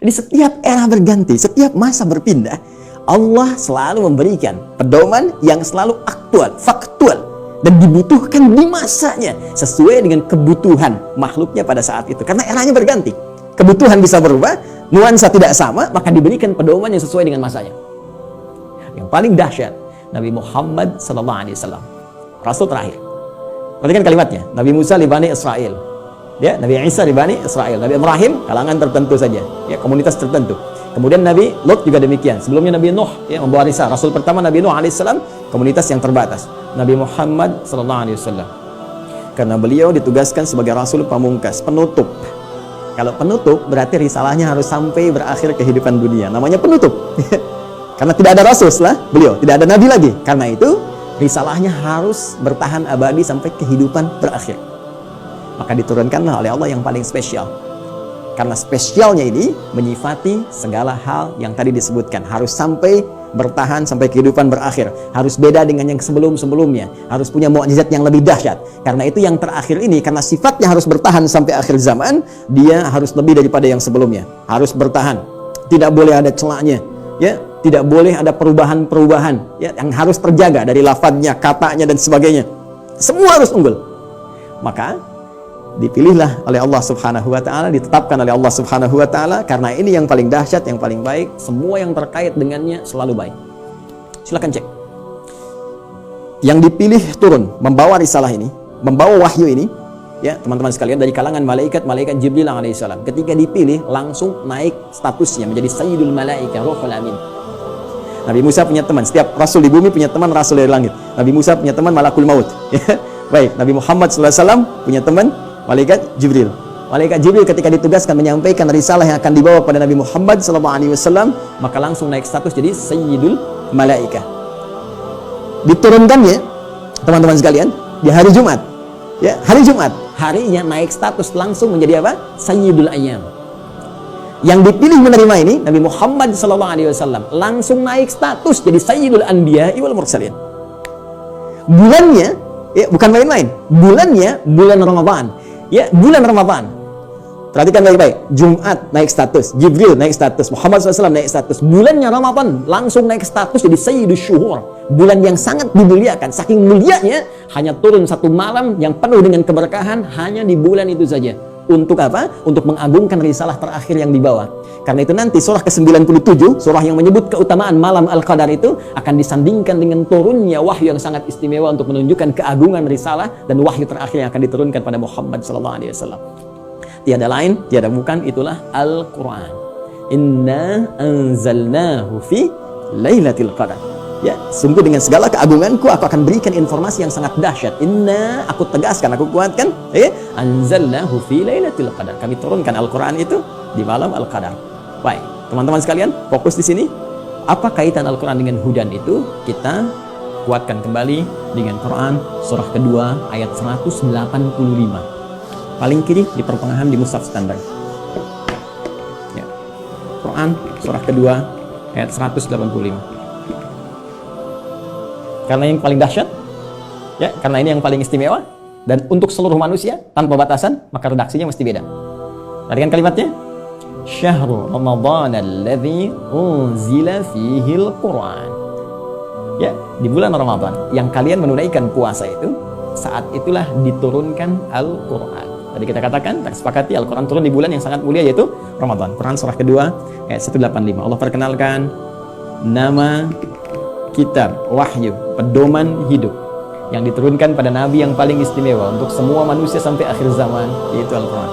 Jadi setiap era berganti, setiap masa berpindah, Allah selalu memberikan pedoman yang selalu aktual, faktual, dan dibutuhkan di masanya sesuai dengan kebutuhan makhluknya pada saat itu. Karena eranya berganti, kebutuhan bisa berubah, nuansa tidak sama, maka diberikan pedoman yang sesuai dengan masanya. Yang paling dahsyat, Nabi Muhammad SAW, Rasul terakhir. Perhatikan kalimatnya, Nabi Musa li Bani Israel, ya, Nabi Isa di Bani Israel, Nabi Ibrahim kalangan tertentu saja, ya, komunitas tertentu. Kemudian Nabi Lot juga demikian. Sebelumnya Nabi Nuh, ya, membawa risalah. Rasul pertama Nabi Nuh alaihissalam, komunitas yang terbatas. Nabi Muhammad sallallahu alaihi wasallam, karena beliau ditugaskan sebagai Rasul pamungkas, penutup. Kalau penutup berarti risalahnya harus sampai berakhir kehidupan dunia. Namanya penutup. Karena tidak ada Rasul setelah beliau, tidak ada Nabi lagi. Karena itu risalahnya harus bertahan abadi sampai kehidupan berakhir. Maka diturunkanlah oleh Allah yang paling spesial. Karena spesialnya ini menyifati segala hal yang tadi disebutkan. Harus sampai bertahan sampai kehidupan berakhir. Harus beda dengan yang sebelum-sebelumnya. Harus punya mukjizat yang lebih dahsyat. Karena itu yang terakhir ini, karena sifatnya harus bertahan sampai akhir zaman, dia harus lebih daripada yang sebelumnya. Harus bertahan. Tidak boleh ada celahnya. Ya, tidak boleh ada perubahan-perubahan, ya, yang harus terjaga dari lafadznya, katanya, dan sebagainya. Semua harus unggul. Maka dipilihlah oleh Allah Subhanahu wa Ta'ala, ditetapkan oleh Allah Subhanahu wa Ta'ala, karena ini yang paling dahsyat, yang paling baik. Semua yang terkait dengannya selalu baik. Silakan cek. Yang dipilih turun membawa risalah ini, membawa wahyu ini, ya teman-teman sekalian, dari kalangan malaikat Jibril alaihissalam. Ketika dipilih langsung naik statusnya menjadi Sayyidul Malaika, Ruhul Amin. Nabi Musa punya teman, setiap rasul di bumi punya teman rasul dari langit. Nabi Musa punya teman Malakul Maut. Baik, Nabi Muhammad SAW punya teman malaikat Jibril. Malaikat Jibril ketika ditugaskan menyampaikan risalah yang akan dibawa pada Nabi Muhammad SAW, maka langsung naik status jadi Sayyidul Malaika. Diturunkannya teman-teman sekalian di hari Jumat. Ya, hari Jumat, harinya naik status langsung menjadi apa? Sayyidul Ayyam. Yang dipilih menerima ini Nabi Muhammad SAW langsung naik status jadi Sayyidul Anbiya wal Mursalin. Bulannya, ya, bukan main-main. Bulannya bulan Ramadan. Ya, bulan Ramadan. Perhatikan baik-baik. Jumat naik status, Jibril naik status, Muhammad SAW naik status. Bulannya Ramadan langsung naik status jadi Sayyidus Syuhur. Bulan yang sangat dimuliakan. Saking mulianya, hanya turun satu malam yang penuh dengan keberkahan hanya di bulan itu saja. Untuk apa? Untuk mengagungkan risalah terakhir yang dibawa. Karena itu nanti surah ke-97, surah yang menyebut keutamaan malam Al-Qadar itu akan disandingkan dengan turunnya wahyu yang sangat istimewa untuk menunjukkan keagungan risalah dan wahyu terakhir yang akan diturunkan pada Muhammad SAW. Tiada lain, tiada bukan, itulah Al-Quran. Inna anzalnahu fi Lailatul Qadar. Ya, sungguh dengan segala keagunganku aku akan berikan informasi yang sangat dahsyat. Inna, aku tegaskan, aku kuatkan, ya, anzalnahu fi Lailatul Qadar. Kami turunkan Al-Quran itu di malam Al-Qadar. Baik, teman-teman sekalian, fokus di sini. Apa kaitan Al-Quran dengan hudan itu? Kita kuatkan kembali dengan Quran surah kedua ayat 185. Paling kiri di pertengahan di mushaf standar. Ya. Quran surah kedua ayat 185. Karena yang paling dahsyat, ya, karena ini yang paling istimewa, dan untuk seluruh manusia tanpa batasan, maka redaksinya mesti beda. Perhatikan kalimatnya. Syahrul Ramadan alladzi unzila fihil Quran. Ya, di bulan Ramadan yang kalian menunaikan puasa itu, saat itulah diturunkan Al-Quran. Tadi kita katakan, tak sepakati Al-Quran turun di bulan yang sangat mulia, yaitu Ramadan. Quran surah kedua ayat 185. Allah perkenalkan nama kitab wahyu, pedoman hidup yang diturunkan pada Nabi yang paling istimewa untuk semua manusia sampai akhir zaman, yaitu Al-Quran.